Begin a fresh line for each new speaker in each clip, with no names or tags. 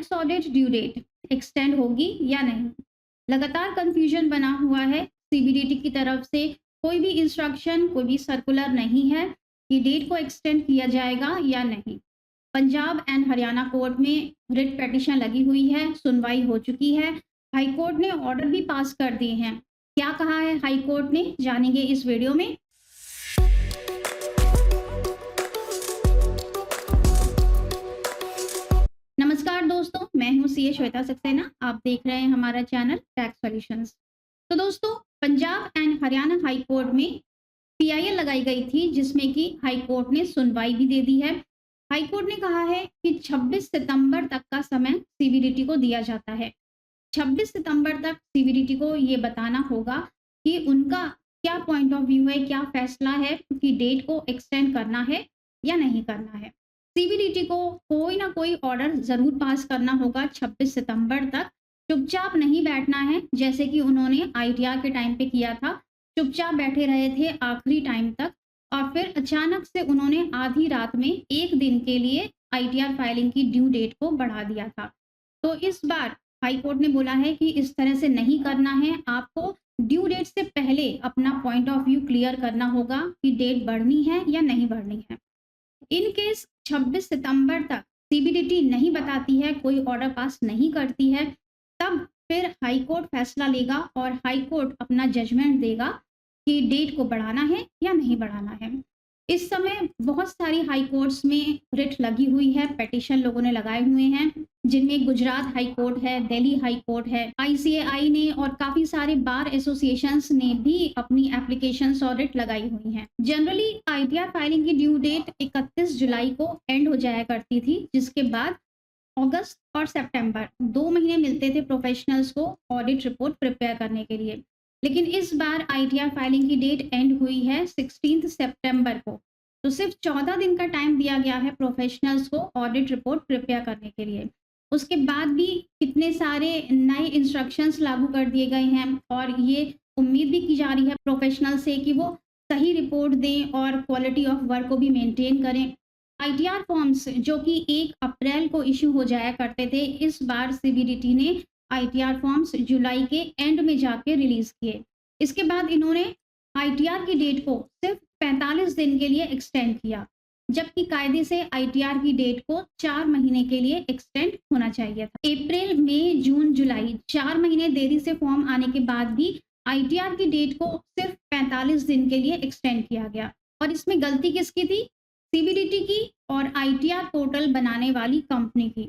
Tax audit due date extend होगी या नहीं। लगातार कंफ्यूजन बना हुआ है। सीबीडीटी की तरफ से कोई भी इंस्ट्रक्शन, कोई भी सर्कुलर नहीं है कि डेट को एक्सटेंड किया जाएगा या नहीं। पंजाब एंड हरियाणा कोर्ट में रिट पिटीशन लगी हुई है, सुनवाई हो चुकी है। हाई कोर्ट ने ऑर्डर भी पास कर दिए हैं। क्या कहा है हाई कोर्ट ने, जानेंगे इस वीडियो में। नमस्कार दोस्तों, मैं हूं सीए श्वेता सक्सेना। आप देख रहे हैं हमारा चैनल टैक्स सॉल्यूशंस। तो दोस्तों, Punjab and Haryana high court में पीआईएल लगाई गई थी, जिसमें कि हाई कोर्ट ने सुनवाई भी दे दी है। हाई कोर्ट ने कहा है कि 26 सितंबर तक का समय सीबीडीटी को दिया जाता है। 26 सितंबर तक सीबीडीटी को ये बताना होगा कि उनका क्या पॉइंट ऑफ व्यू है, क्या फैसला है कि डेट को एक्सटेंड करना है या नहीं करना है। सीबीडीटी को कोई ना कोई ऑर्डर जरूर पास करना होगा 26 सितंबर तक। चुपचाप नहीं बैठना है, जैसे कि उन्होंने आईटीआर के टाइम पे किया था। चुपचाप बैठे रहे थे आखिरी टाइम तक और फिर अचानक से उन्होंने आधी रात में एक दिन के लिए आईटीआर फाइलिंग की ड्यू डेट को बढ़ा दिया था। तो इस बार हाई कोर्ट ने बोला है कि इस तरह से नहीं करना है। आपको ड्यू डेट से पहले अपना पॉइंट ऑफ व्यू क्लियर करना होगा कि डेट बढ़नी है या नहीं बढ़नी है। इन केस 26 सितंबर तक सीबीडीटी नहीं बताती है, कोई ऑर्डर पास नहीं करती है, तब फिर हाई कोर्ट फैसला लेगा और हाई कोर्ट अपना जजमेंट देगा कि डेट को बढ़ाना है या नहीं बढ़ाना है। इस समय बहुत सारी हाई कोर्ट्स में रिट लगी हुई है, पिटीशन लोगों ने लगाए हुए हैं, जिनमें गुजरात हाई कोर्ट है, दिल्ली हाई कोर्ट है, आईसीएआई ने और काफी सारे बार एसोसिएशंस ने भी अपनी एप्लीकेशंस और रिट लगाई हुई हैं। जनरली आईटीआर फाइलिंग की ड्यू डेट 31 जुलाई को एंड हो जाया करती थी, जिसके बाद अगस्त और सितंबर 2 महीने मिलते थे प्रोफेशनल्स को ऑडिट रिपोर्ट प्रिपेयर करने के लिए। लेकिन इस बार आईटीआर फाइलिंग की डेट एंड हुई है 16 सितंबर को, तो सिर्फ 14 दिन का टाइम दिया गया है प्रोफेशनल्स को ऑडिट रिपोर्ट प्रिपेयर करने के लिए। उसके बाद भी कितने सारे नए इंस्ट्रक्शंस लागू कर दिए गए हैं और ये उम्मीद भी की जा रही है प्रोफेशनल से कि वो सही रिपोर्ट दें और क्वालिटी ऑफ वर्क को भी मेंटेन करें। आईटीआर फॉर्म्स जो कि 1 अप्रैल को इशू हो जाया करते थे, इस बार सीबीडीटी ने आईटीआर फॉर्म्स जुलाई के एंड में जाके रिलीज किए। इसके बाद इन्होंने आईटीआर की डेट को सिर्फ 45 दिन के लिए एक्सटेंड किया, जबकि कायदे से आईटीआर की डेट को 4 महीने के लिए एक्सटेंड होना चाहिए था। अप्रैल, मई, जून, जुलाई 4 महीने देरी से फॉर्म आने के बाद भी आईटीआर की डेट को सिर्फ 45 दिन के लिए एक्सटेंड किया गया। और इसमें गलती किसकी थी? सीबीडीटी की और आईटीआर पोर्टल बनाने वाली कंपनी की।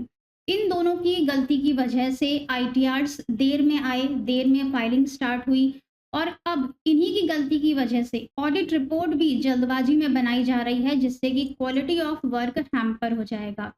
इन दोनों की गलती की वजह से आईटीआर्स देर में आए, देर में फाइलिंग स्टार्ट हुई और अब इन्हीं की गलती की वजह से ऑडिट रिपोर्ट भी जल्दबाजी में बनाई जा रही है, जिससे कि क्वालिटी ऑफ वर्क हैम्पर हो जाएगा।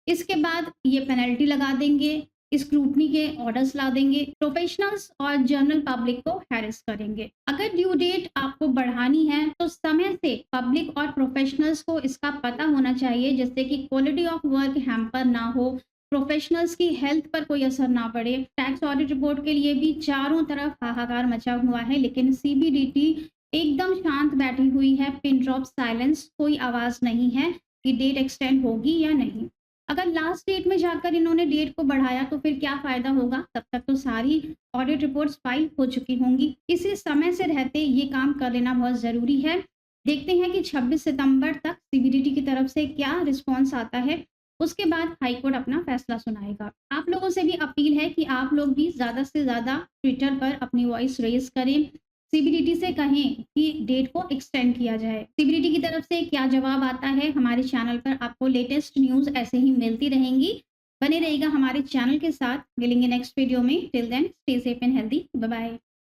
इसके बाद ये पेनल्टी लगा देंगे, स्क्रूटनी के ऑर्डर्स ला देंगे, प्रोफेशनल्स और जनरल पब्लिक को हैरेस करेंगे। अगर ड्यू डेट आपको बढ़ानी है तो समय से पब्लिक और प्रोफेशनल्स को इसका पता होना चाहिए, जिससे कि क्वालिटी ऑफ वर्क हैम्पर ना हो, प्रोफेशनल्स की हेल्थ पर कोई असर ना पड़े। टैक्स ऑडिट रिपोर्ट के लिए भी चारों तरफ हाहाकार मचा हुआ है, लेकिन सीबीडीटी एकदम शांत बैठी हुई है, पिन ड्रॉप साइलेंस, कोई आवाज नहीं है कि डेट एक्सटेंड होगी या नहीं। अगर लास्ट डेट में जाकर इन्होंने डेट को बढ़ाया तो फिर क्या फायदा होगा? तब तक तो सारी ऑडिट रिपोर्ट्स फाइल हो चुकी होंगी। इसी समय से रहते ये काम कर लेना बहुत जरूरी है। देखते हैं कि 26 सितंबर तक सीबीडीटी की तरफ से क्या रिस्पॉन्स आता है, उसके बाद हाई कोर्ट अपना फैसला सुनाएगा। आप लोगों से भी अपील है कि आप लोग भी ज़्यादा से ज़्यादा ट्विटर पर अपनी वॉइस रेज करें, सीबीडीटी से कहें कि डेट को एक्सटेंड किया जाए। सीबीडीटी की तरफ से क्या जवाब आता है, हमारे चैनल पर आपको लेटेस्ट न्यूज़ ऐसे ही मिलती रहेंगी। बने रहिएगा हमारे चैनल के साथ। मिलेंगे नेक्स्ट वीडियो में। Till then stay safe and healthy. Bye bye.